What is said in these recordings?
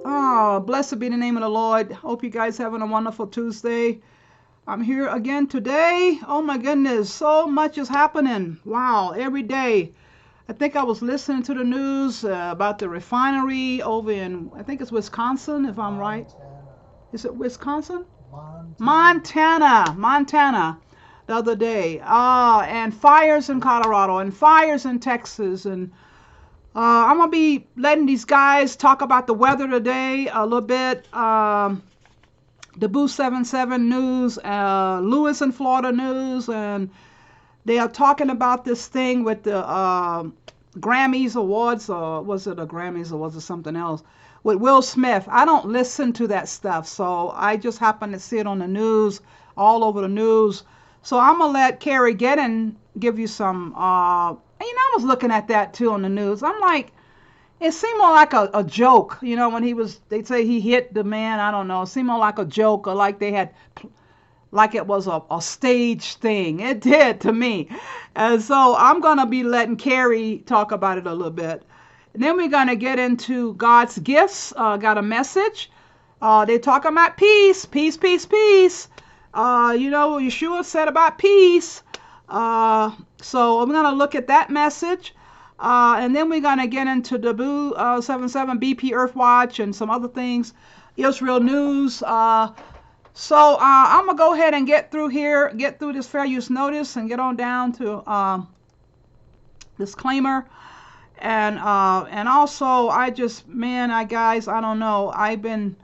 Oh, blessed be the name of the Lord. Hope you guys having a wonderful Tuesday. I'm here again today. Oh my goodness, so much is happening. Wow, every day. I think I was listening to the news about the refinery over in, I think it's Wisconsin, if I'm right. Is it Wisconsin? Montana, the other day. And fires in Colorado and fires in Texas. And I'm going to be letting these guys talk about the weather today a little bit. The Boost 77 News, Lewis in Florida News, and they are talking about this thing with the Grammys Awards, or was it a Grammys or was it something else, with Will Smith. I don't listen to that stuff, so I just happen to see it on the news, all over the news. So I'm going to let Kerry-Ann give you some, I was looking at that too on the news. I'm like, it seemed more like a joke, when they say he hit the man, I don't know, it seemed more like a joke, or like they had, like it was a stage thing. It did to me. And so I'm going to be letting Kerry talk about it a little bit. And then we're going to get into God's gifts. Got a message. They're talking about peace, peace, peace, peace. Yeshua said about peace. So I'm going to look at that message. And then we're going to get into the 77 BPEarthWatch and some other things, Israel news. So I'm going to go ahead and get through this fair use notice and get on down to disclaimer. And also, guys, I don't know. I've been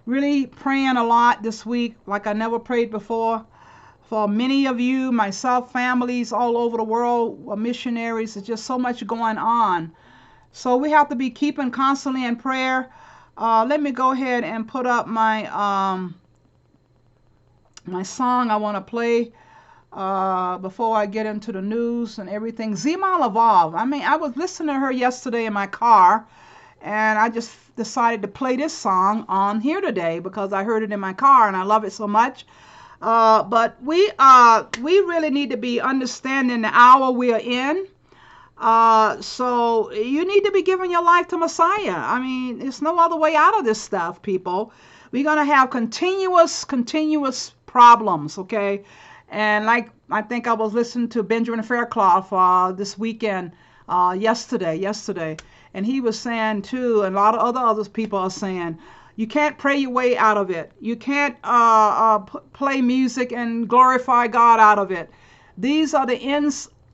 really praying a lot this week like I never prayed before. For many of you, myself, families all over the world, missionaries, there's just so much going on. So we have to be keeping constantly in prayer. Let me go ahead and put up my my song I want to play before I get into the news and everything. Zemer Levav. I was listening to her yesterday in my car, and I just decided to play this song on here today because I heard it in my car and I love it so much. But we really need to be understanding the hour we are in. So you need to be giving your life to Messiah. There's no other way out of this stuff, people. We're going to have continuous problems, okay? And like, I think I was listening to Benjamin Fairclough this weekend, yesterday, and he was saying too, and a lot of other people are saying, you can't pray your way out of it. You can't play music and glorify God out of it. These are the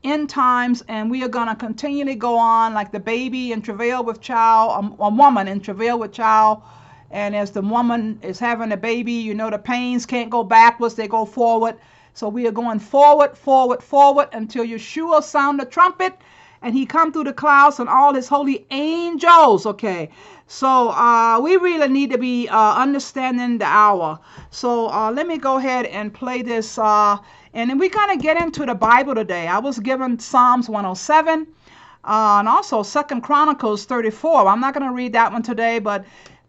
end times, and we are going to continually go on like the baby in travail with child, a woman in travail with child. And as the woman is having a baby, the pains can't go backwards, they go forward. So we are going forward until Yeshua sound the trumpet and he come through the clouds and all his holy angels, okay? So we really need to be understanding the hour. So let me go ahead and play this. And then we're going to get into the Bible today. I was given Psalms 107 and also 2 Chronicles 34. I'm not going to read that one today, but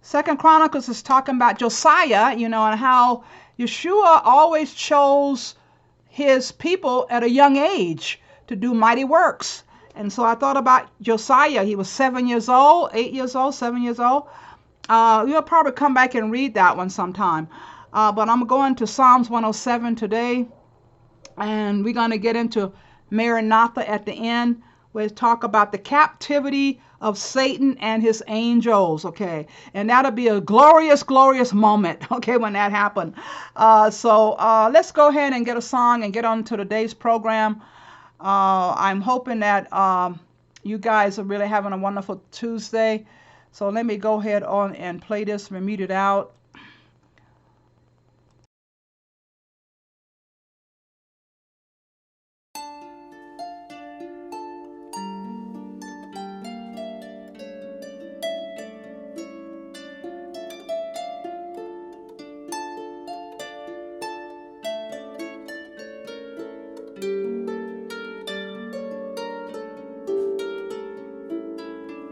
2 Chronicles is talking about Josiah, and how Yeshua always chose his people at a young age to do mighty works. And so I thought about Josiah. He was 7 years old, 8 years old, 7 years old. We'll probably come back and read that one sometime. But I'm going to Psalms 107 today. And we're going to get into Maranatha at the end, where we talk about the captivity of Satan and his angels, okay? And that'll be a glorious moment, okay, when that happened. So let's go ahead and get a song and get on to today's program. I'm hoping that you guys are really having a wonderful Tuesday. So let me go ahead on and play this and mute it out.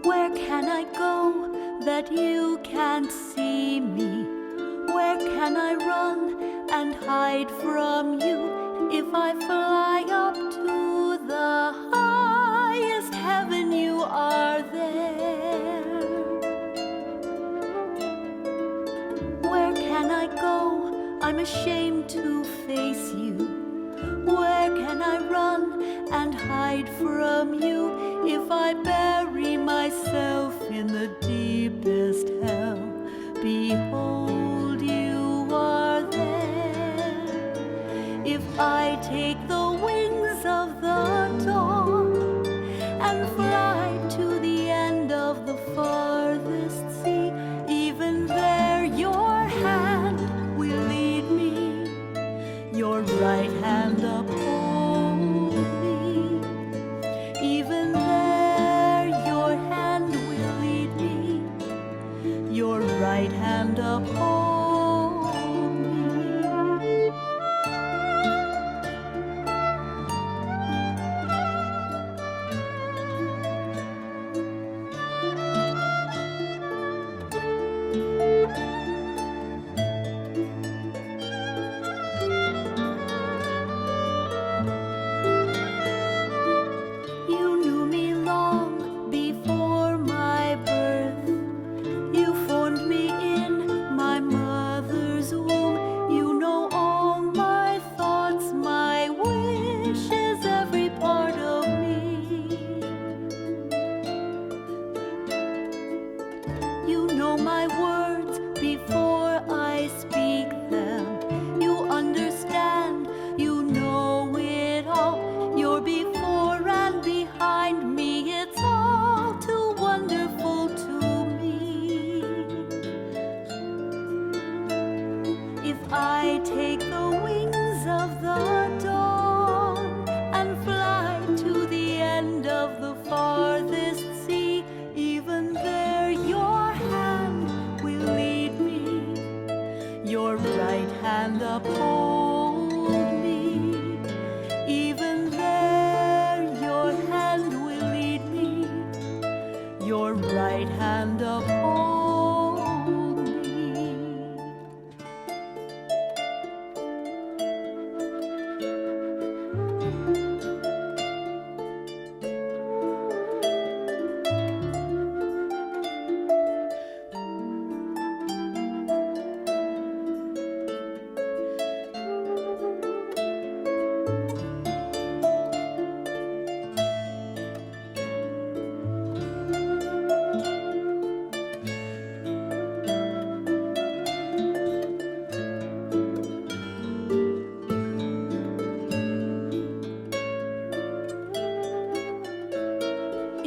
Where can I go that you can't see me? Where can I run and hide from you? If I fly up to the highest heaven, you are there. I go? I'm ashamed to face you. Where can I run and hide from you if I bury myself in the deepest hell? Behold, you are there. If I take the wings of the dawn and fly to the end of the farthest sea, even there your hand will lead me, your right hand uphold me. Even there your hand will lead me, your right hand uphold me. You knew me long before my birth. You formed me in my mother's womb. You know all my thoughts, my wishes, every part of me. You know my words before I speak them. You understand, you know it all. You're before and behind me. It's all too wonderful to me. If I take the wings of the dawn and fly to the end of the farthest sea, even there your hand will lead me, your right hand uphold me. Even there your hand will lead me, your right hand uphold me.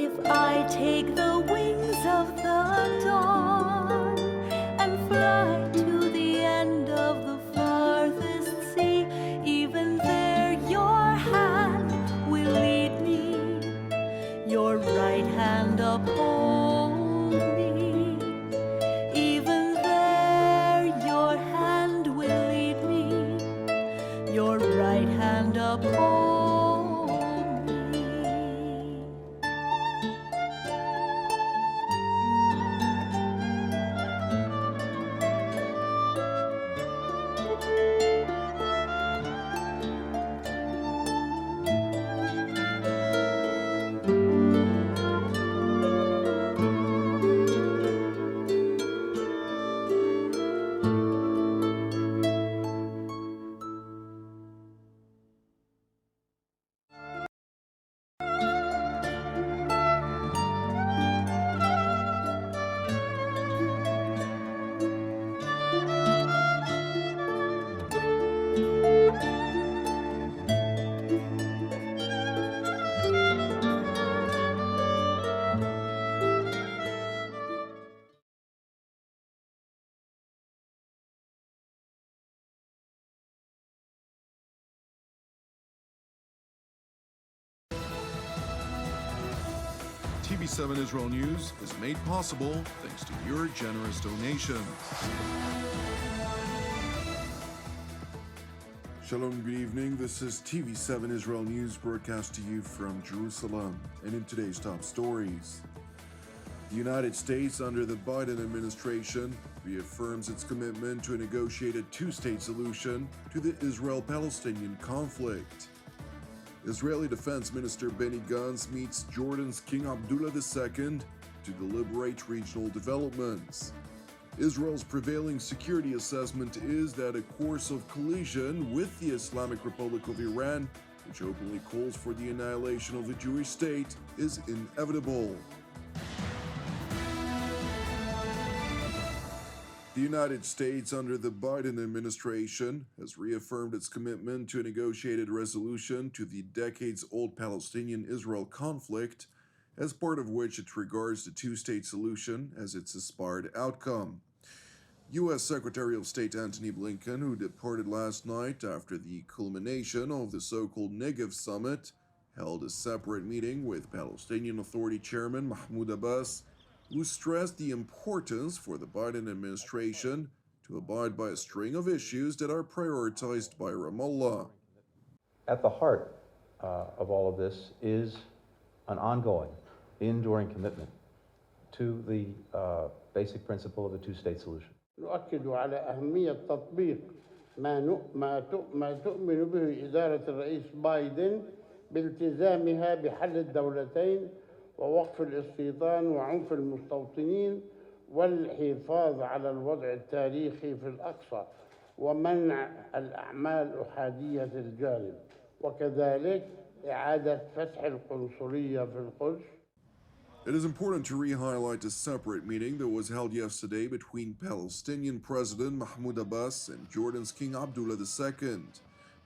If I take the wings of the dawn and fly to the end of the farthest sea, even there your hand will lead me, your right hand uphold me. Even there your hand will lead me, your right hand uphold me. TV7 Israel News is made possible thanks to your generous donations. Shalom, good evening. This is TV7 Israel News broadcast to you from Jerusalem. And in today's top stories, the United States under the Biden administration reaffirms its commitment to a negotiated two-state solution to the Israel-Palestinian conflict. Israeli Defense Minister Benny Gantz meets Jordan's King Abdullah II to deliberate regional developments. Israel's prevailing security assessment is that a course of collision with the Islamic Republic of Iran, which openly calls for the annihilation of the Jewish state, is inevitable. The United States, under the Biden administration, has reaffirmed its commitment to a negotiated resolution to the decades-old Palestinian-Israel conflict, as part of which it regards the two-state solution as its aspired outcome. U.S. Secretary of State Antony Blinken, who departed last night after the culmination of the so-called Negev Summit, held a separate meeting with Palestinian Authority Chairman Mahmoud Abbas, who stressed the importance for the Biden administration to abide by a string of issues that are prioritized by Ramallah. At the heart of all of this is an ongoing, enduring commitment to the basic principle of the two-state solution. نؤكد على أهمية تطبيق ما تؤمن به إدارة الرئيس بايدن بالتزامها بحل الدولتين ووقف الاستيطان وعنف المستوطنين والحفاظ على الوضع التاريخي في الأقصى ومنع الأعمال أحادية الجانب وكذلك إعادة فتح القنصلية في القدس. It is important to re-highlight a separate meeting that was held yesterday between Palestinian President Mahmoud Abbas and Jordan's King Abdullah II.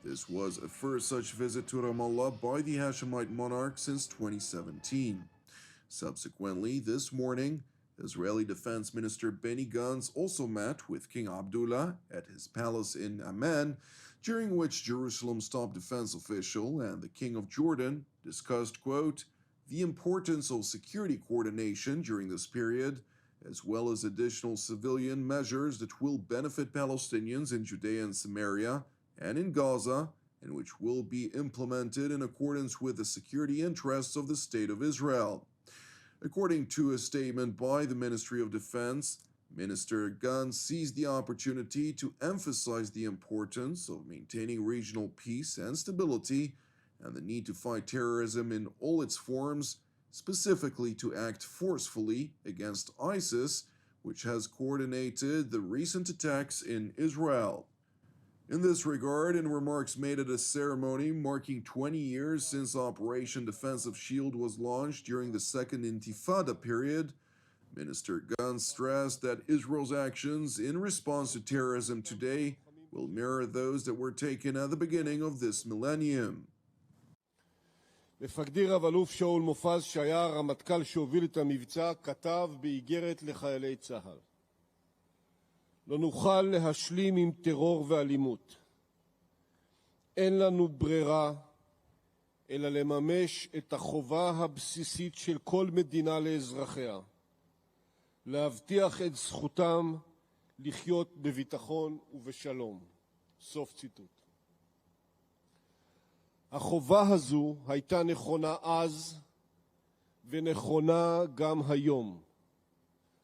This was a first such visit to Ramallah by the Hashemite monarch since 2017. Subsequently, this morning, Israeli Defense Minister Benny Gantz also met with King Abdullah at his palace in Amman, during which Jerusalem's top defense official and the King of Jordan discussed, quote, the importance of security coordination during this period, as well as additional civilian measures that will benefit Palestinians in Judea and Samaria and in Gaza, and which will be implemented in accordance with the security interests of the State of Israel. According to a statement by the Ministry of Defense, Minister Gantz seized the opportunity to emphasize the importance of maintaining regional peace and stability and the need to fight terrorism in all its forms, specifically to act forcefully against ISIS, which has coordinated the recent attacks in Israel. In this regard, in remarks made at a ceremony marking 20 years since Operation Defensive Shield was launched during the Second Intifada period, Minister Gantz stressed that Israel's actions in response to terrorism today will mirror those that were taken at the beginning of this millennium. מפקדי רב-אלוף שאול מופז, שהיה הרמטכ"ל שהוביל את המבצע, כתב באיגרת לחיילי צה"ל: לא נוכל להשלים עם טרור ואלימות. אין לנו ברירה אלא לממש את החובה הבסיסית של כל מדינה לאזרחיה, להבטיח את זכותם לחיות בביטחון ובשלום. סוף ציטוט. החובה הזו הייתה נכונה אז ונכונה גם היום,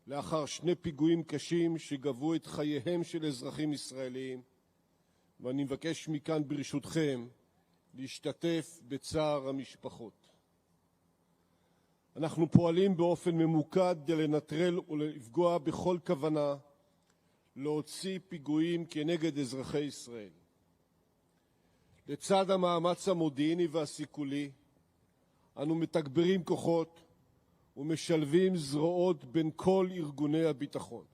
לאחר שני פיגועים קשים שגבו את חייהם של אזרחים ישראלים, ואני מבקש מכאן ברשותכם להשתתף בצער המשפחות. אנחנו פועלים באופן ממוקד כדי לנטרל ולפגוע בכל כוונה להוציא פיגועים כנגד אזרחי ישראל. לצד המאמץ המודיעיני והסיכולי, אנו מתגברים כוחות ומשלבים זרועות בין כל ארגוני הביטחון.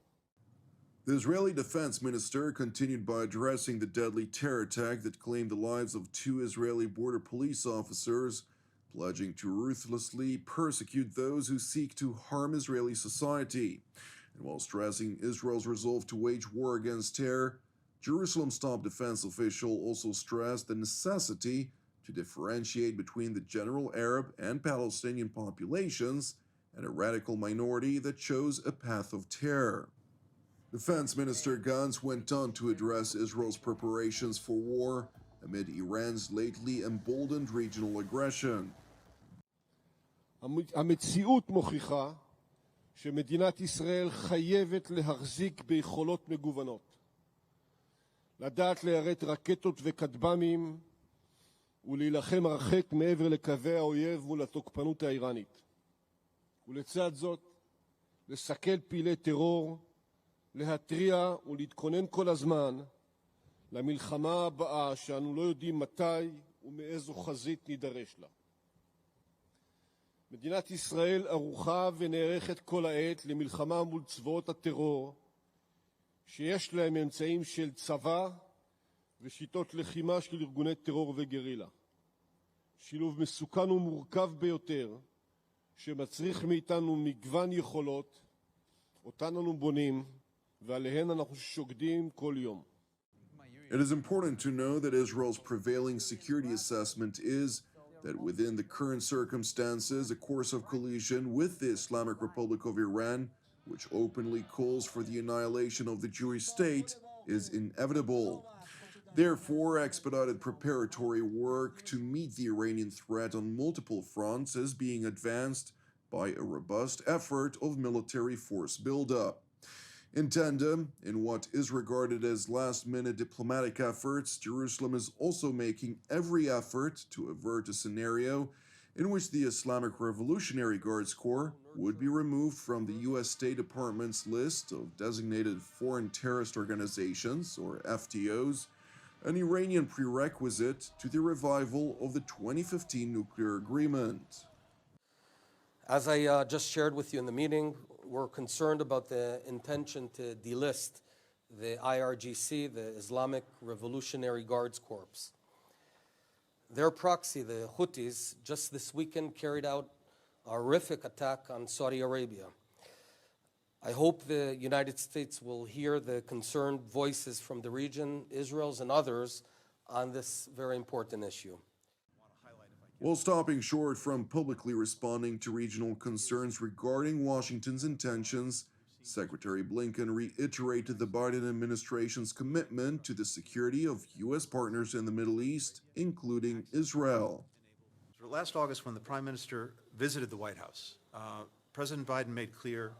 The Israeli defense minister continued by addressing the deadly terror attack that claimed the lives of 2 Israeli border police officers, pledging to ruthlessly persecute those who seek to harm Israeli society. And while stressing Israel's resolve to wage war against terror, Jerusalem's top defense official also stressed the necessity to differentiate between the general Arab and Palestinian populations and a radical minority that chose a path of terror. Defense Minister Gantz went on to address Israel's preparations for war amid Iran's lately emboldened regional aggression. המציאות מוכיחה שמדינת ישראל חייבת להחזיק ביכולות מגוונות. לדעת ליירט רקטות וכטב"מים ולהילחם הרחק מעבר לקווי האויב מול התוקפנות האיראנית. ולצד זאת, לסכל פעילי טרור להתריע ולהתכונן כל הזמן למלחמה הבאה שאנו לא יודעים מתי ומאיזו חזית נידרש לה. מדינת ישראל ערוכה ונערכת כל העת למלחמה מול צבאות הטרור שיש להם אמצעים של צבא ושיטות לחימה של ארגוני טרור וגרילה. שילוב מסוכן ומורכב ביותר שמצריך מאיתנו מגוון יכולות אותן אנו בונים ועליהן אנחנו שוקדים כל יום. It is important to know that Israel's prevailing security assessment is that within the current circumstances, a course of collision with the Islamic Republic of Iran, which openly calls for the annihilation of the Jewish state, is inevitable. Therefore, expedited preparatory work to meet the Iranian threat on multiple fronts is being advanced by a robust effort of military force buildup. In tandem, in what is regarded as last-minute diplomatic efforts, Jerusalem is also making every effort to avert a scenario in which the Islamic Revolutionary Guards Corps would be removed from the U.S. State Department's list of designated foreign terrorist organizations, or FTOs, an Iranian prerequisite to the revival of the 2015 nuclear agreement. As I just shared with you in the meeting, we're concerned about the intention to delist the IRGC, the Islamic Revolutionary Guards Corps. Their proxy, the Houthis, just this weekend carried out a horrific attack on Saudi Arabia. I hope the United States will hear the concerned voices from the region, Israel's and others, on this very important issue. While stopping short from publicly responding to regional concerns regarding Washington's intentions, Secretary Blinken reiterated the Biden administration's commitment to the security of U.S. partners in the Middle East, including Israel. Last August, when the Prime Minister visited the White House, President Biden made clear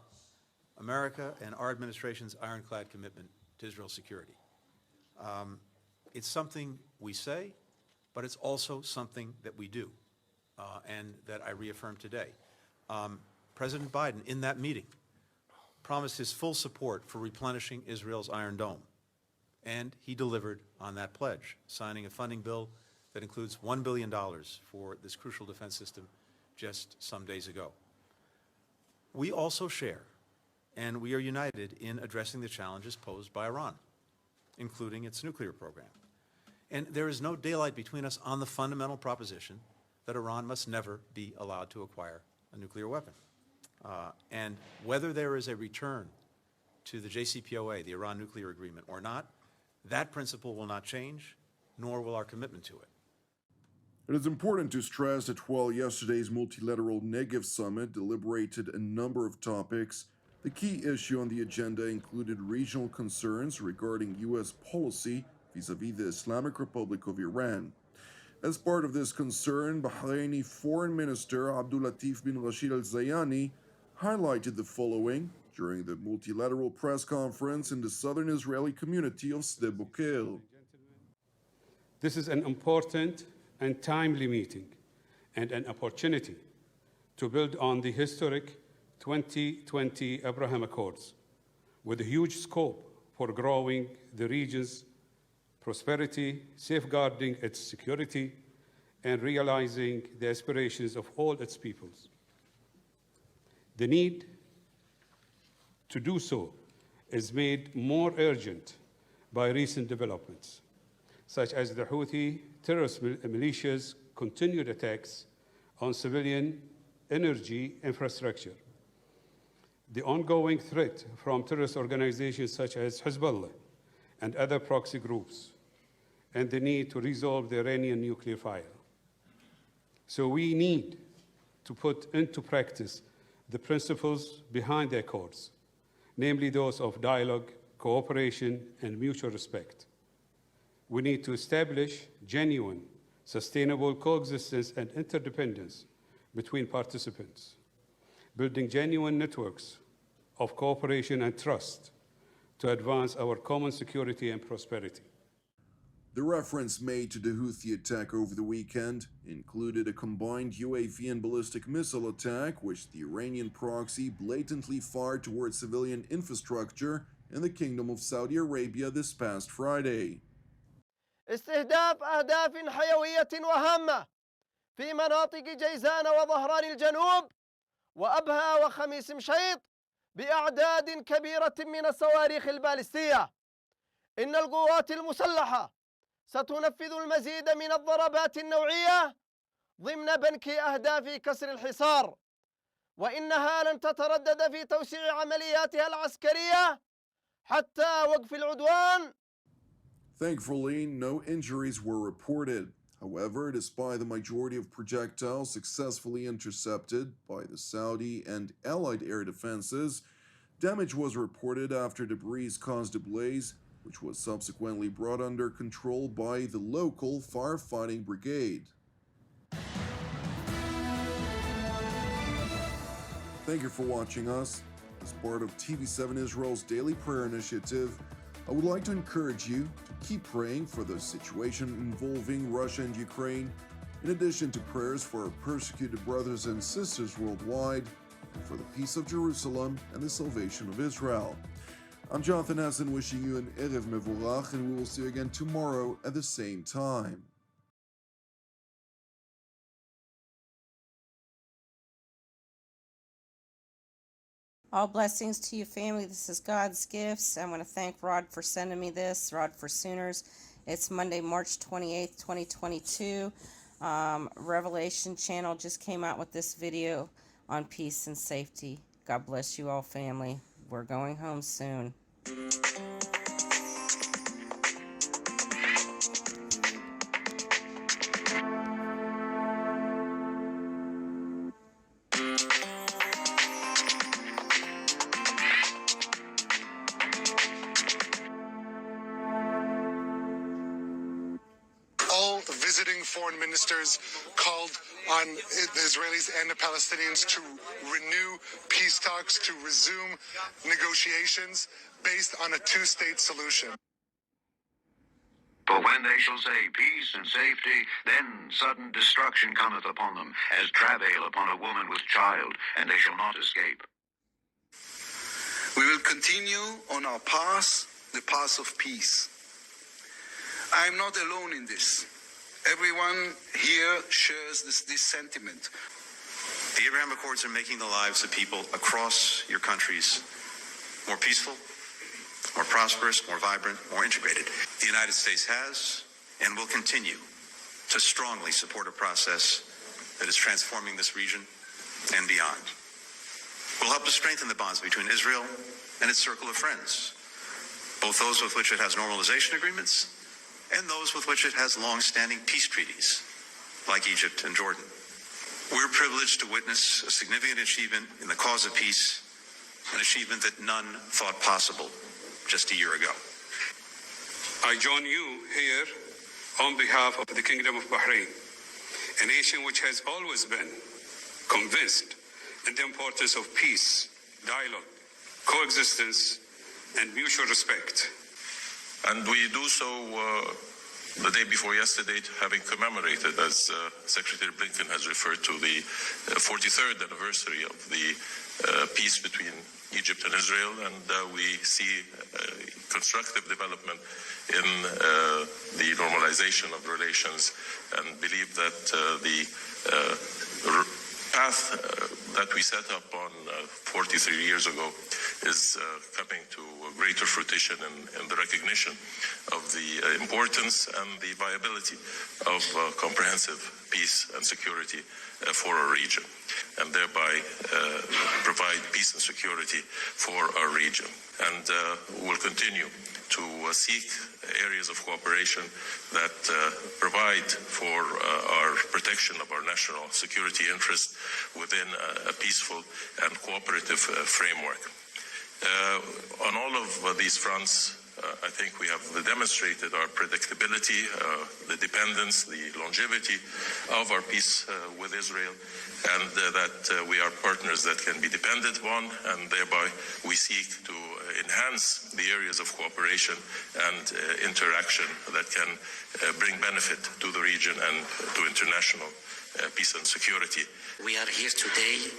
America and our administration's ironclad commitment to Israel's security. It's something we say, but it's also something that we do, and that I reaffirm today. President Biden, in that meeting, promised his full support for replenishing Israel's Iron Dome, and he delivered on that pledge, signing a funding bill that includes $1 billion for this crucial defense system just some days ago. We also share, and we are united in addressing the challenges posed by Iran, including its nuclear program. And there is no daylight between us on the fundamental proposition that Iran must never be allowed to acquire a nuclear weapon. And whether there is a return to the JCPOA, the Iran nuclear agreement, or not, that principle will not change, nor will our commitment to it. It is important to stress that while yesterday's multilateral Negev summit deliberated a number of topics, the key issue on the agenda included regional concerns regarding U.S. policy vis-à-vis the Islamic Republic of Iran. As part of this concern, Bahraini Foreign Minister Abdul Latif bin Rashid Al Zayani highlighted the following during the multilateral press conference in the southern Israeli community of Sde Boker. This is an important and timely meeting and an opportunity to build on the historic 2020 Abraham Accords with a huge scope for growing the region's prosperity, safeguarding its security, and realizing the aspirations of all its peoples. The need to do so is made more urgent by recent developments, such as the Houthi terrorist militias' continued attacks on civilian energy infrastructure, the ongoing threat from terrorist organizations such as Hezbollah and other proxy groups, and the need to resolve the Iranian nuclear file. So we need to put into practice the principles behind the Accords, namely those of dialogue, cooperation, and mutual respect. We need to establish genuine, sustainable coexistence and interdependence between participants, building genuine networks of cooperation and trust to advance our common security and prosperity. The reference made to the Houthi attack over the weekend included a combined UAV and ballistic missile attack, which the Iranian proxy blatantly fired towards civilian infrastructure in the Kingdom of Saudi Arabia this past Friday. استهداف أهداف حيوية وهامة في مناطق جيزان وظهران الجنوب وأبها وخميس مشيط بأعداد كبيرة من الصواريخ البالستية. إن القوات المسلحة ستنفذ المزيد من الضربات النوعية ضمن بنك أهداف كسر الحصار، وإنها لن تتردد في توسيع عملياتها العسكرية حتى وقف العدوان. Thankfully, no injuries were reported. However, despite the majority of projectiles successfully intercepted by the Saudi and Allied air defenses, damage was reported after debris caused a blaze, which was subsequently brought under control by the local firefighting brigade. Thank you for watching us. As part of TV7 Israel's daily prayer initiative, I would like to encourage you to keep praying for the situation involving Russia and Ukraine, in addition to prayers for our persecuted brothers and sisters worldwide, and for the peace of Jerusalem and the salvation of Israel. I'm Jonathan Hassan wishing you an Erev Mevorach, and we will see you again tomorrow at the same time. All blessings to you, family. This is God's Gifts. I want to thank Rod for sending me this, Rod for Sooners. It's Monday, March 28th, 2022. Revelation Channel just came out with this video on peace and safety. God bless you all, family. We're going home soon. All visiting foreign ministers called on the Israelis and the Palestinians to renew peace talks, to resume negotiations based on a two-state solution. For when they shall say peace and safety, then sudden destruction cometh upon them, as travail upon a woman with child, and they shall not escape. We will continue on our path, the path of peace. I am not alone in this. Everyone here shares this sentiment. The Abraham Accords are making the lives of people across your countries more peaceful, more prosperous, more vibrant, more integrated. The United States has and will continue to strongly support a process that is transforming this region and beyond. We'll help to strengthen the bonds between Israel and its circle of friends, both those with which it has normalization agreements and those with which it has long-standing peace treaties, like Egypt and Jordan. We're privileged to witness a significant achievement in the cause of peace, an achievement that none thought possible just a year ago. I join you here on behalf of the Kingdom of Bahrain, a nation which has always been convinced in the importance of peace, dialogue, coexistence, and mutual respect. And we do so the day before yesterday, having commemorated, as Secretary Blinken has referred to, the 43rd anniversary of the peace between Egypt and Israel, and we see constructive development in the normalization of relations, and believe that the path that we set up on 43 years ago is coming to greater fruition in the recognition of the importance and the viability of comprehensive peace and security for our region, and thereby provide peace and security for our region. And we'll continue to seek areas of cooperation that provide for our protection of our national security interest within a peaceful and cooperative framework. On all of these fronts, I think we have demonstrated our predictability, the dependence, the longevity of our peace with Israel, and that we are partners that can be depended upon, and thereby we seek to enhance the areas of cooperation and interaction that can bring benefit to the region and to international peace and security. We are here today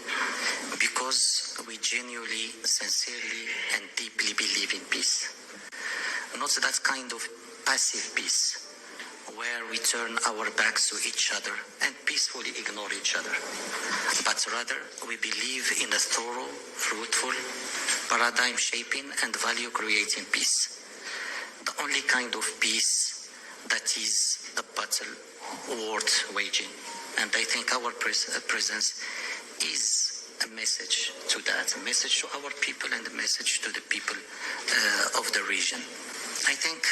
because we genuinely, sincerely, and deeply believe in peace. Not that kind of passive peace, where we turn our backs to each other and peacefully ignore each other. But rather, we believe in a thorough, fruitful, paradigm-shaping and value-creating peace. The only kind of peace that is the battle worth waging. And I think our presence is a message to that, a message to our people and a message to the people of the region. I think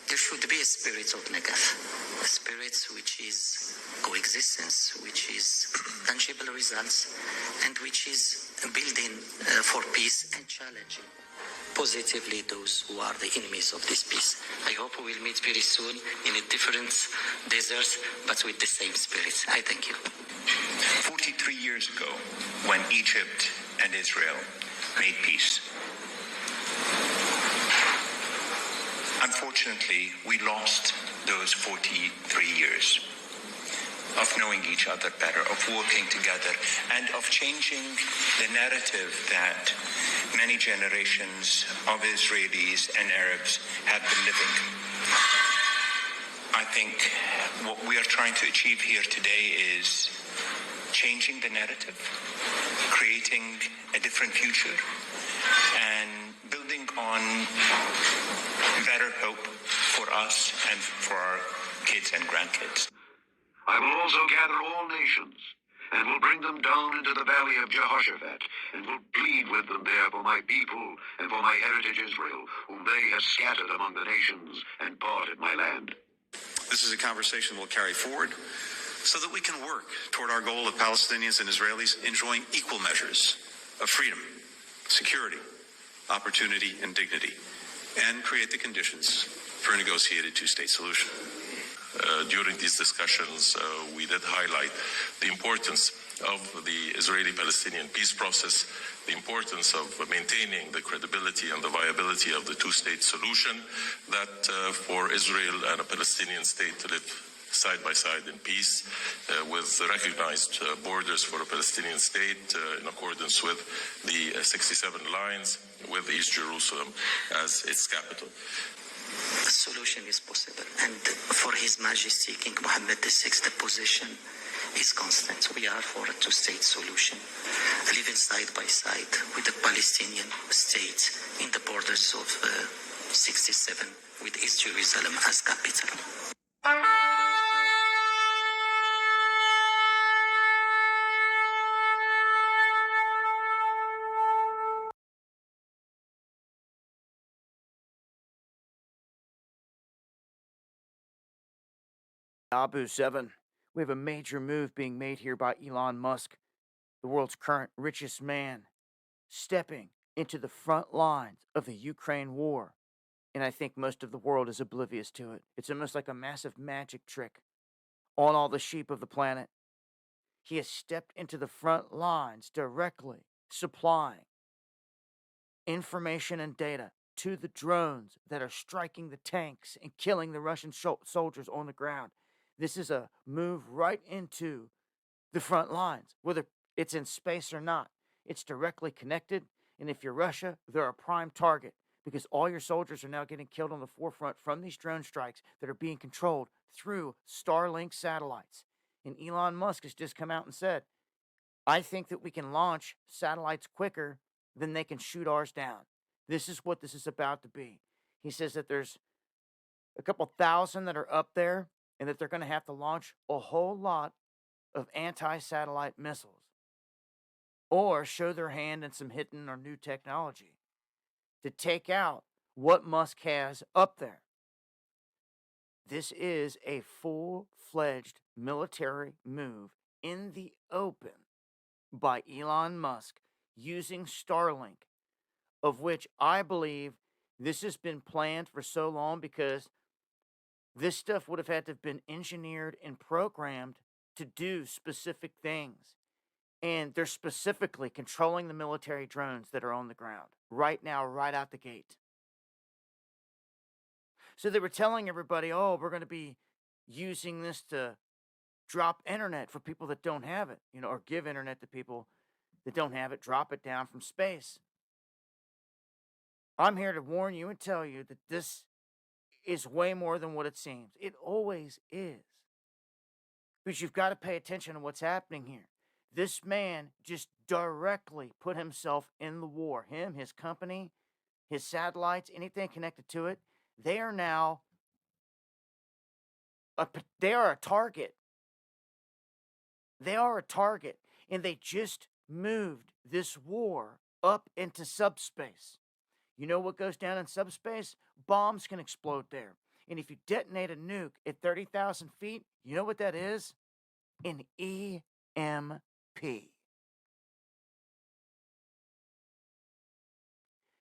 there should be a spirit of Negath, a spirit which is coexistence, which is tangible results, and which is building for peace and challenging positively those who are the enemies of this peace. I hope we will meet very soon in a different desert, but with the same spirit. I thank you. 43 years ago, when Egypt and Israel made peace, unfortunately, we lost those 43 years of knowing each other better, of working together, and of changing the narrative that many generations of Israelis and Arabs have been living. I think what we are trying to achieve here today is changing the narrative, creating a different future, and building on better hope for us and for our kids and grandkids. I will also gather all nations, and will bring them down into the valley of Jehoshaphat, and will plead with them there for my people and for my heritage Israel, whom they have scattered among the nations and parted my land. This is a conversation we'll carry forward so that we can work toward our goal of Palestinians and Israelis enjoying equal measures of freedom, security, opportunity, and dignity, and create the conditions for a negotiated two-state solution. During these discussions, we did highlight the importance of the Israeli-Palestinian peace process, the importance of maintaining the credibility and the viability of the two-state solution, that for Israel and a Palestinian state to live side by side in peace with recognized borders for a Palestinian state in accordance with the 67 lines, with East Jerusalem as its capital. The solution is possible, and for His Majesty King Mohammed VI, the position is constant. We are for a two-state solution, living side by side with the Palestinian state in the borders of 67, with East Jerusalem as capital. Abu 7, we have a major move being made here by Elon Musk, the world's current richest man, stepping into the front lines of the Ukraine war. And I think most of the world is oblivious to it. It's almost like a massive magic trick on all the sheep of the planet. He has stepped into the front lines directly, supplying information and data to the drones that are striking the tanks and killing the Russian soldiers on the ground. This is a move right into the front lines, whether it's in space or not. It's directly connected, and if you're Russia, they're a prime target because all your soldiers are now getting killed on the forefront from these drone strikes that are being controlled through Starlink satellites. And Elon Musk has just come out and said, I think that we can launch satellites quicker than they can shoot ours down. This is what this is about to be. He says that there's a couple thousand that are up there, and that they're going to have to launch a whole lot of anti-satellite missiles or show their hand in some hidden or new technology to take out what Musk has up there. This is a full-fledged military move in the open by Elon Musk using Starlink, of which I believe this has been planned for so long because this stuff would have had to have been engineered and programmed to do specific things. And they're specifically controlling the military drones that are on the ground right now, right out the gate. So they were telling everybody, oh, we're going to be using this to drop internet for people that don't have it, or give internet to people that don't have it, drop it down from space. I'm here to warn you and tell you that this is way more than what it seems. It always is. But you've got to pay attention to what's happening here. This man just directly put himself in the war. Him, his company, his satellites, anything connected to it, they are now they are a target. They are a target, and they just moved this war up into subspace. You know what goes down in subspace? Bombs can explode there. And if you detonate a nuke at 30,000 feet, you know what that is? An EMP.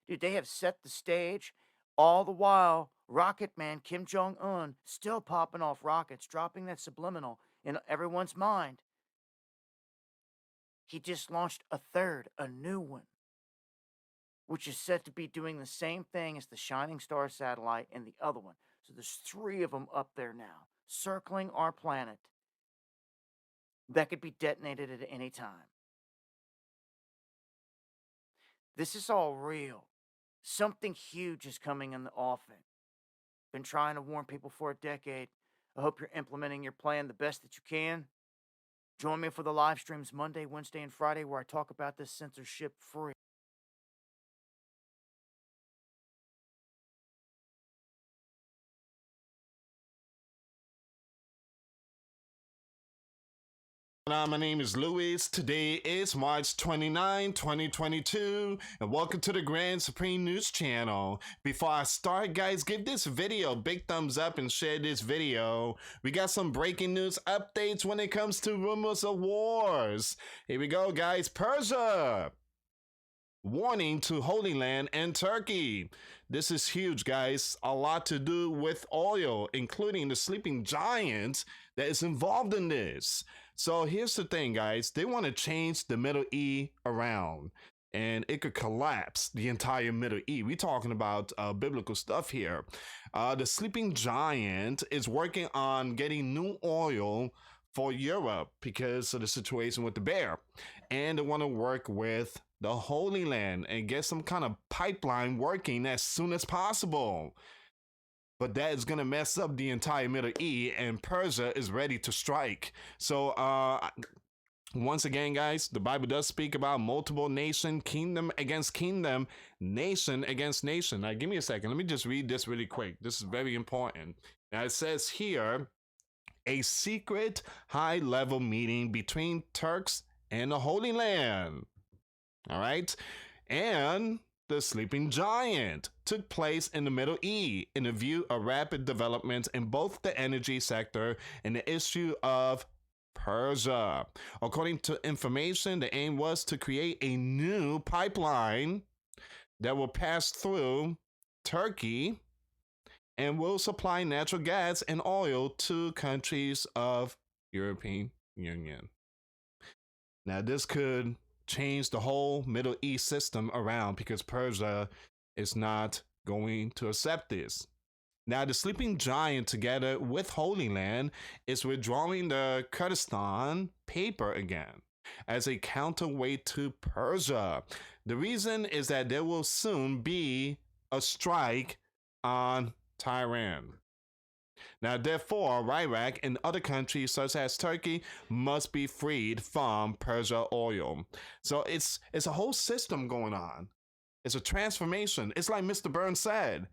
Dude, they have set the stage. All the while, Rocket Man Kim Jong-un still popping off rockets, dropping that subliminal in everyone's mind. He just launched a new one, which is said to be doing the same thing as the Shining Star satellite and the other one. So there's 3 of them up there now, circling our planet, that could be detonated at any time. This is all real. Something huge is coming in the offing. Been trying to warn people for a decade. I hope you're implementing your plan the best that you can. Join me for the live streams Monday, Wednesday, and Friday where I talk about this censorship free. My name is Louis. Today is March 29, 2022, and welcome to the Grand Supreme News Channel. Before I start, guys, give this video a big thumbs up and share this video. We got some breaking news updates when it comes to rumors of wars. Here we go, guys. Persia. Warning to Holy Land and Turkey. This is huge, guys. A lot to do with oil, including the sleeping giant that is involved in this. So here's the thing, guys. They want to change the Middle East around, and it could collapse the entire Middle East. We're talking about biblical stuff here. The sleeping giant is working on getting new oil for Europe because of the situation with the bear. And they want to work with the Holy Land and get some kind of pipeline working as soon as possible. But that is going to mess up the entire Middle East, and Persia is ready to strike. So, once again, guys, the Bible does speak about multiple nation, kingdom against kingdom, nation against nation. Now, give me a second. Let me just read this really quick. This is very important. Now, it says here, a secret high-level meeting between Turks and the Holy Land. All right? And the sleeping giant took place in the Middle East in a view of rapid developments in both the energy sector and the issue of Persia. According to information, the aim was to create a new pipeline that will pass through Turkey and will supply natural gas and oil to countries of European Union. Now, this could change the whole Middle East system around because Persia is not going to accept this. Now, the sleeping giant, together with Holy Land, is withdrawing the Kurdistan paper again as a counterweight to Persia. The reason is that there will soon be a strike on Tehran. Now, therefore, Iraq and other countries such as Turkey must be freed from Persia oil. So it's a whole system going on. It's a transformation. It's like Mr. Burns said.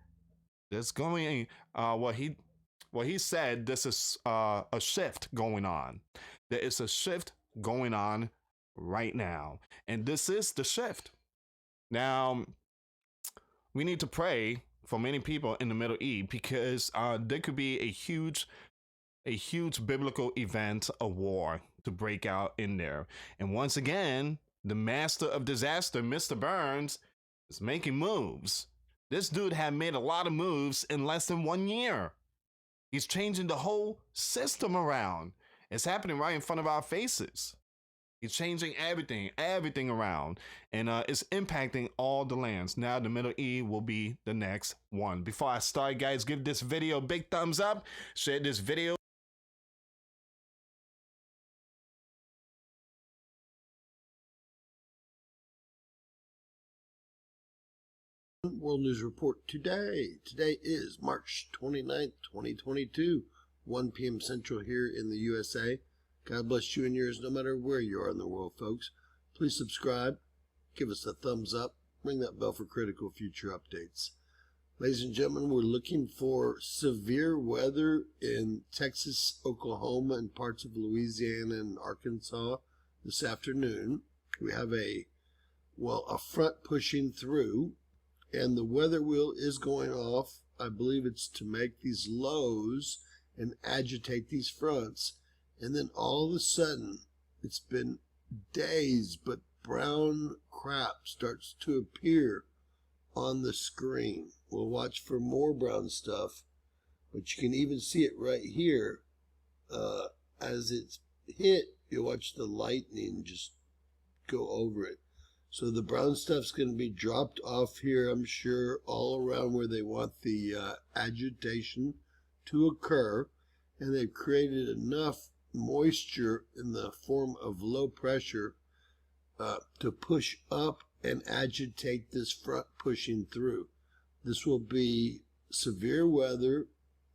There's going what he said. This is a shift going on. There is a shift going on right now, and this is the shift. Now, we need to pray for many people in the Middle East because there could be a huge biblical event, a war to break out in there. And once again, the master of disaster, Mr. Burns, is making moves. This dude had made a lot of moves in less than 1 year. He's changing the whole system around. It's happening right in front of our faces. He's changing everything around, and it's impacting all the lands. Now the Middle East will be the next one. Before I start, guys, give this video a big thumbs up, share this video. World News Report today. Today is March 29th, 2022, 1 p.m. Central here in the USA. God bless you and yours no matter where you are in the world, folks. Please subscribe, give us a thumbs up, ring that bell for critical future updates. Ladies and gentlemen, we're looking for severe weather in Texas, Oklahoma, and parts of Louisiana and Arkansas this afternoon. We have a front pushing through, and the weather wheel is going off. I believe it's to make these lows and agitate these fronts. And then all of a sudden, it's been days, but brown crap starts to appear on the screen. We'll watch for more brown stuff, but you can even see it right here. As it's hit, you'll watch the lightning just go over it. So the brown stuff's going to be dropped off here, I'm sure, all around where they want the agitation to occur. And they've created enough moisture in the form of low pressure to push up and agitate this front pushing through. This will be severe weather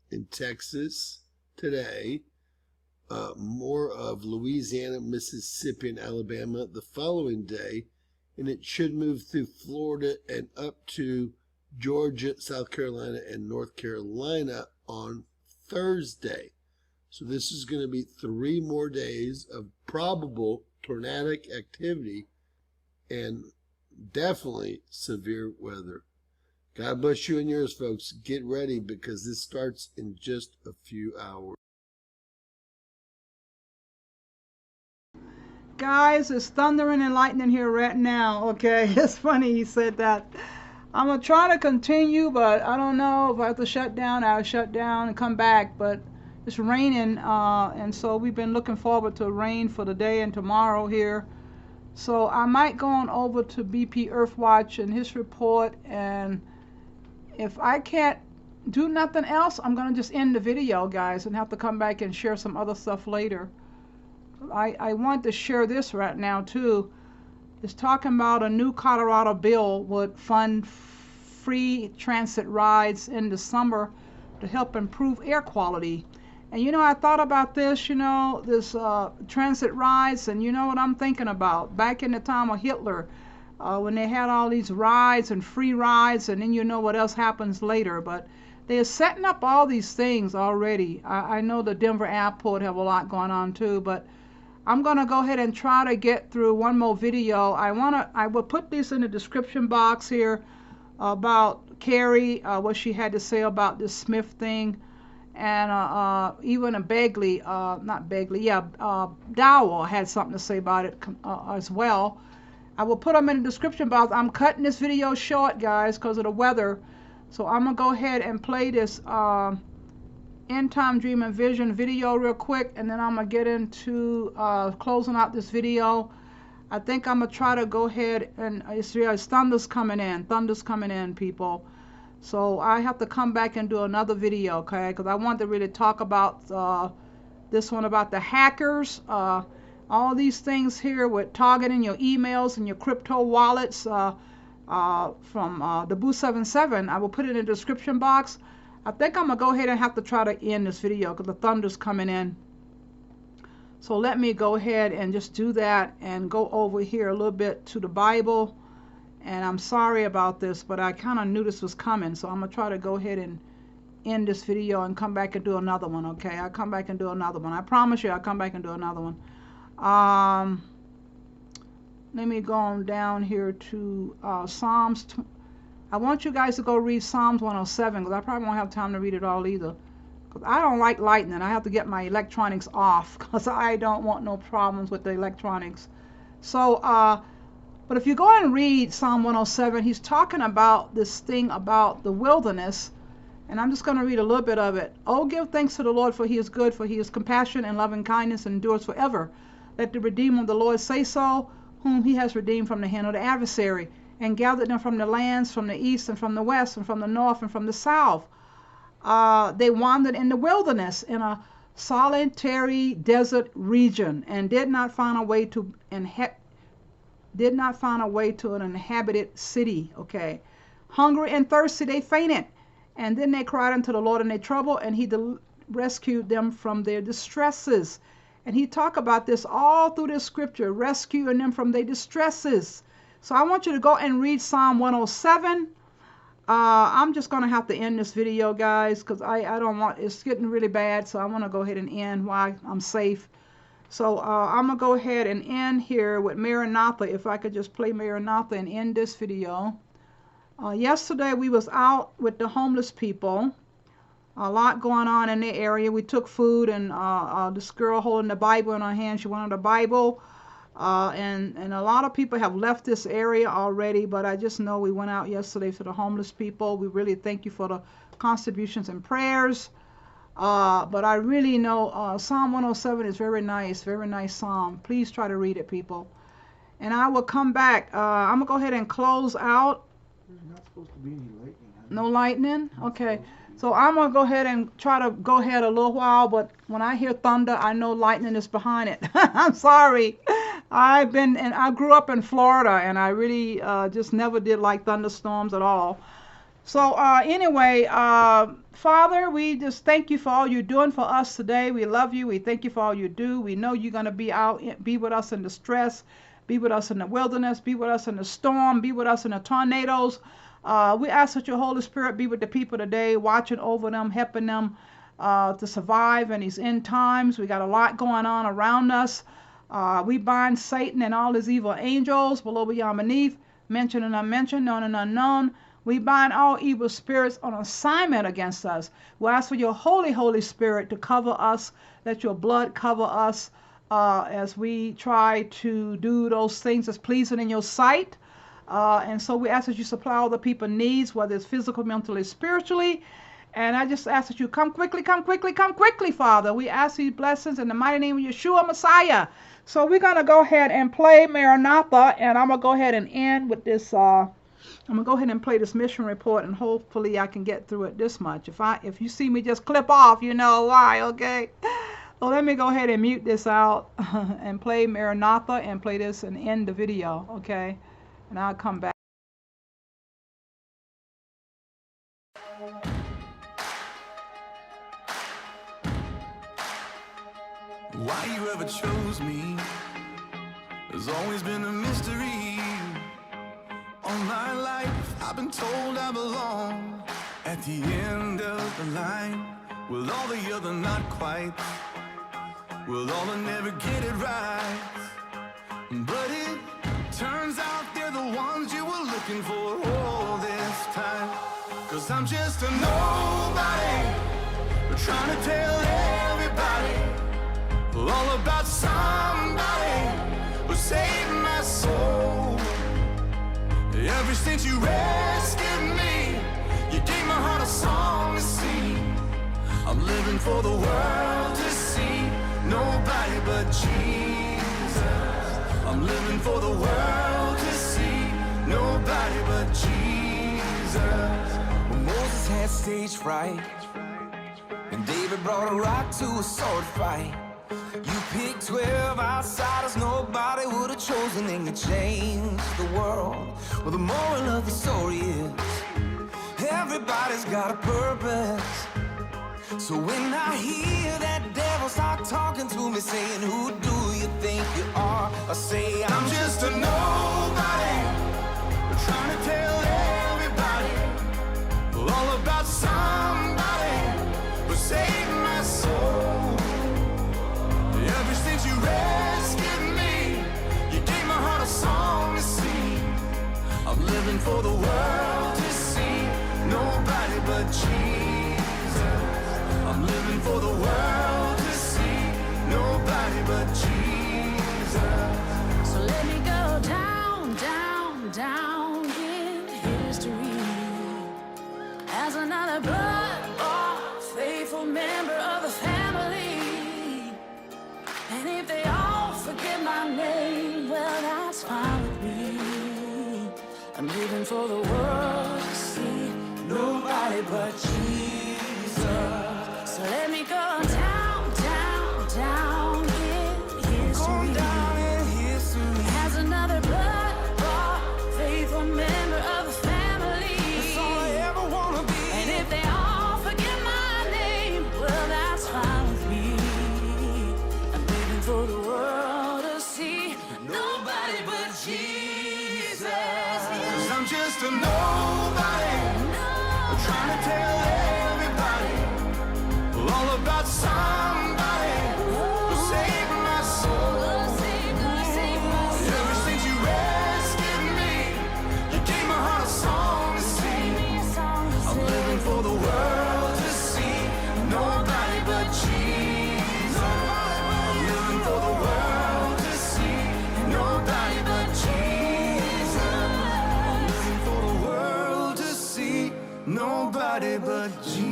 in Texas today, more of Louisiana, Mississippi, and Alabama the following day, and it should move through Florida and up to Georgia, South Carolina, and North Carolina on Thursday. So this is going to be 3 more days of probable tornadic activity and definitely severe weather. God bless you and yours, folks. Get ready because this starts in just a few hours. Guys, it's thundering and lightning here right now. Okay, it's funny he said that. I'm going to try to continue, but I don't know if I have to shut down. I'll shut down and come back, but it's raining, and so we've been looking forward to rain for the day and tomorrow here. So I might go on over to BPEarthWatch and his report, and if I can't do nothing else, I'm going to just end the video, guys, and have to come back and share some other stuff later. I want to share this right now, too. It's talking about a new Colorado bill would fund free transit rides in the summer to help improve air quality. And you know, I thought about this, this transit rides, and you know what I'm thinking about? Back in the time of Hitler, when they had all these rides and free rides, and then you know what else happens later. But they're setting up all these things already. I know the Denver airport have a lot going on too, but I'm going to go ahead and try to get through one more video. I will put this in the description box here about Kerry, what she had to say about this Smith thing. And even a Dowell had something to say about it as well. I will put them in the description box. I'm cutting this video short, guys, because of the weather. So I'm going to go ahead and play this End Time Dream and Vision video real quick, and then I'm going to get into closing out this video. I think I'm going to try to go ahead and it's thunder's coming in, people. So I have to come back and do another video, okay? Because I want to really talk about this one about the hackers. All these things here with targeting your emails and your crypto wallets from the Boo 77. I will put it in the description box. I think I'm going to go ahead and have to try to end this video because the thunder's coming in. So let me go ahead and just do that and go over here a little bit to the Bible. And I'm sorry about this, but I kind of knew this was coming. So I'm going to try to go ahead and end this video and come back and do another one, okay? I'll come back and do another one. I promise you I'll come back and do another one. Let me go on down here to Psalms. I want you guys to go read Psalms 107 because I probably won't have time to read it all either. Because I don't like lightning. I have to get my electronics off because I don't want no problems with the electronics. So, but if you go and read Psalm 107, he's talking about this thing about the wilderness. And I'm just going to read a little bit of it. Oh, give thanks to the Lord, for he is good, for he is compassionate and loving kindness and endures forever. Let the Redeemer of the Lord say so, whom he has redeemed from the hand of the adversary, and gathered them from the lands, from the east and from the west and from the north and from the south. They wandered in the wilderness in a solitary desert region, and did not find a way to an inhabited city. Okay, hungry and thirsty they fainted, and then they cried unto the Lord in their trouble, and he rescued them from their distresses. And he talked about this all through the scripture, rescuing them from their distresses. So I want you to go and read Psalm 107. I'm just going to have to end this video, guys, because I don't want, it's getting really bad. So I want to go ahead and end while I'm safe. So I'm going to go ahead and end here with Maranatha. If I could just play Maranatha and end this video. Yesterday we was out with the homeless people. A lot going on in the area. We took food, and this girl holding the Bible in her hand, she wanted a Bible. And a lot of people have left this area already, but I just know we went out yesterday for the homeless people. We really thank you for the contributions and prayers. But I really know Psalm 107 is very nice psalm. Please try to read it, people. And I will come back. I'm going to go ahead and close out. There's not supposed to be any lightning. No lightning? Okay. So I'm going to go ahead and try to go ahead a little while, but when I hear thunder, I know lightning is behind it. I'm sorry. I grew up in Florida, and I really just never did like thunderstorms at all. So anyway, Father, we just thank you for all you're doing for us today. We love you. We thank you for all you do. We know you're going to be with us in the stress, be with us in the wilderness, be with us in the storm, be with us in the tornadoes. We ask that your Holy Spirit be with the people today, watching over them, helping them to survive in these end times. We got a lot going on around us. We bind Satan and all his evil angels below, beyond, beneath, mentioned and unmentioned, known and unknown. We bind all evil spirits on assignment against us. We ask for your Holy Spirit to cover us, let your blood cover us as we try to do those things that's pleasing in your sight. And so we ask that you supply all the people's needs, whether it's physical, mentally, spiritually. And I just ask that you come quickly, Father. We ask these blessings in the mighty name of Yeshua Messiah. So we're going to go ahead and play Maranatha, and I'm going to go ahead and end with this. I'm going to go ahead and play this mission report, and hopefully I can get through it this much. If you see me just clip off, you know why, okay? So let me go ahead and mute this out and play Maranatha and play this and end the video, okay? And I'll come back. Why you ever chose me has always been a mystery. All my life I've been told I belong at the end of the line, with all the other not quite, with all that never get it right. But it turns out they're the ones you were looking for all this time. 'Cause I'm just a nobody, trying to tell everybody all about somebody who saved my soul. Ever since you rescued me, you gave my heart a song to sing. I'm living for the world to see, nobody but Jesus. I'm living for the world to see, nobody but Jesus. When Moses had stage fright, and David brought a rock to a sword fight, you picked 12 outsiders nobody would have chosen, and you changed the world. Well, the moral of the story is everybody's got a purpose. So when I hear that devil start talking to me, saying, who do you think you are? I say, I'm just a nobody, trying to tell everybody all about somebody who saved my soul. Ever since you rescued me, you gave my heart a song to sing. I'm living for the world to see, nobody but Jesus. I'm living for the world to see, nobody but Jesus. So let me go down, down, down in history as another blood-bought, faithful member of the family. And if they all forget my name, well, that's fine with me. I'm living for the world to see. Nobody but Jesus. So let me go down, down, down in history. Go down in history. As another blood-bought, faithful member of the family. That's all I ever wanna be. And if they all forget my name, well, that's fine with me. I'm living for the world to see. Nobody but Jesus. 'Cause I'm just a nobody. I'm trying to tell everybody all about somebody who saved my soul. Ever since you rescued me, you gave my heart a song to sing. I'm living for the world to see. Nobody but Jesus. I'm living for the world to see. Nobody but Jesus. I'm living for the world to see. Nobody but Jesus.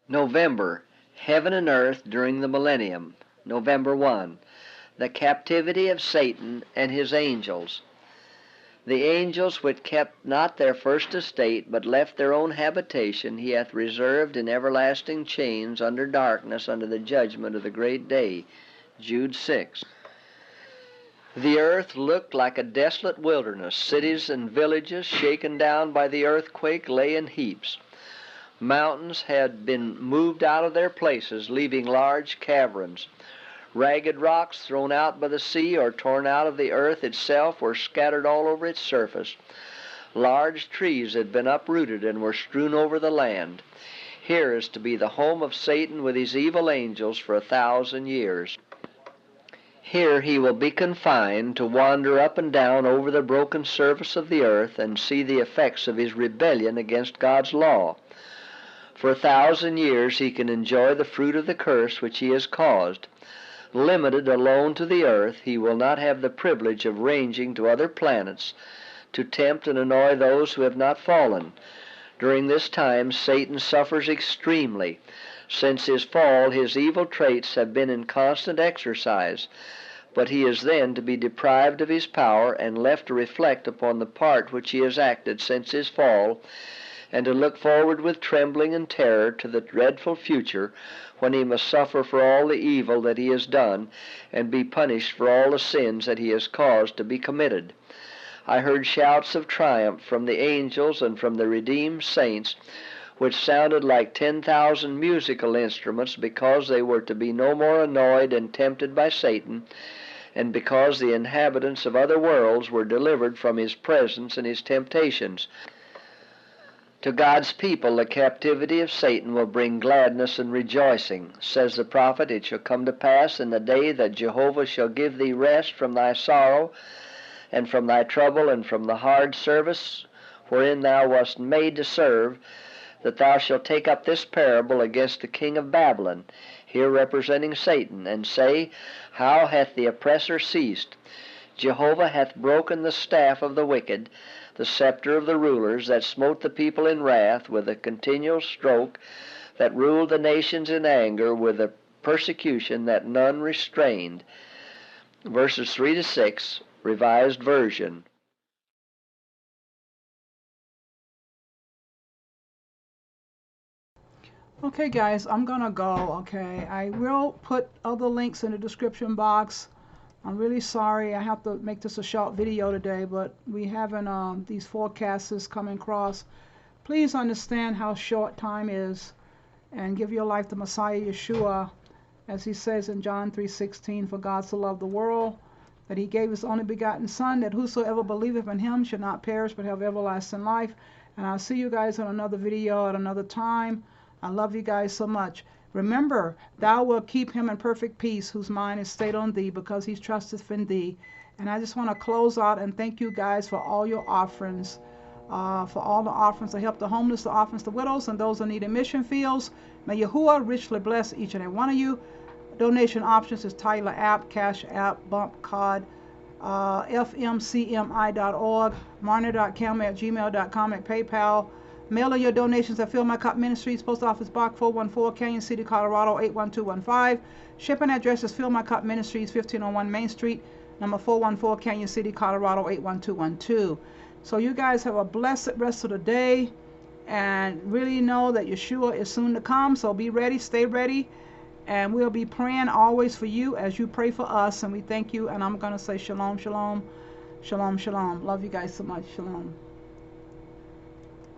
November, Heaven and Earth during the Millennium. November 1, the captivity of Satan and his angels. The angels which kept not their first estate, but left their own habitation, he hath reserved in everlasting chains under darkness, under the judgment of the great day. Jude 6. The earth looked like a desolate wilderness. Cities and villages, shaken down by the earthquake, lay in heaps. Mountains had been moved out of their places, leaving large caverns. Ragged rocks thrown out by the sea or torn out of the earth itself were scattered all over its surface. Large trees had been uprooted and were strewn over the land. Here is to be the home of Satan with his evil angels for 1,000 years. Here he will be confined to wander up and down over the broken surface of the earth and see the effects of his rebellion against God's law. For 1,000 years he can enjoy the fruit of the curse which he has caused. Limited alone to the earth, he will not have the privilege of ranging to other planets to tempt and annoy those who have not fallen. During this time Satan suffers extremely. Since his fall, his evil traits have been in constant exercise, but he is then to be deprived of his power and left to reflect upon the part which he has acted since his fall, and to look forward with trembling and terror to the dreadful future when he must suffer for all the evil that he has done and be punished for all the sins that he has caused to be committed. I heard shouts of triumph from the angels and from the redeemed saints, which sounded like 10,000 musical instruments, because they were to be no more annoyed and tempted by Satan, and because the inhabitants of other worlds were delivered from his presence and his temptations. To God's people the captivity of Satan will bring gladness and rejoicing. Says the prophet, "It shall come to pass in the day that Jehovah shall give thee rest from thy sorrow, and from thy trouble, and from the hard service wherein thou wast made to serve, that thou shalt take up this parable against the king of Babylon," here representing Satan, "and say, How hath the oppressor ceased? Jehovah hath broken the staff of the wicked, the scepter of the rulers, that smote the people in wrath with a continual stroke, that ruled the nations in anger with a persecution that none restrained." Verses 3 to 6, Revised Version. Okay guys, I'm gonna go, okay? I will put other links in the description box. I'm really sorry I have to make this a short video today, but we having these forecasts coming across. Please understand how short time is and give your life to Messiah Yeshua, as he says in John 3:16, "For God so loved the world that he gave his only begotten Son, that whosoever believeth in him should not perish but have everlasting life." And I'll see you guys on another video at another time. I love you guys so much. Remember, thou wilt keep him in perfect peace, whose mind is stayed on thee, because he trusteth in thee. And I just want to close out and thank you guys for all your offerings, for all the offerings to help the homeless, the orphans, the widows, and those in need in mission fields. May Yahuwah richly bless each and every one of you. donation options is Tyler app, Cash app, Bump Card, fmcmi.org, marner.campbell@gmail.com, at PayPal. Mailing your donations at Fill My Cup Ministries, Post Office Box 414, Canon City, Colorado 81215. Shipping address is Fill My Cup Ministries, 1501 Main Street, number 414, Canon City, Colorado 81212. So you guys have a blessed rest of the day, and really know that Yeshua is soon to come. So be ready, stay ready, and we'll be praying always for you as you pray for us. And we thank you. And I'm going to say shalom, shalom, shalom, shalom. Love you guys so much. Shalom.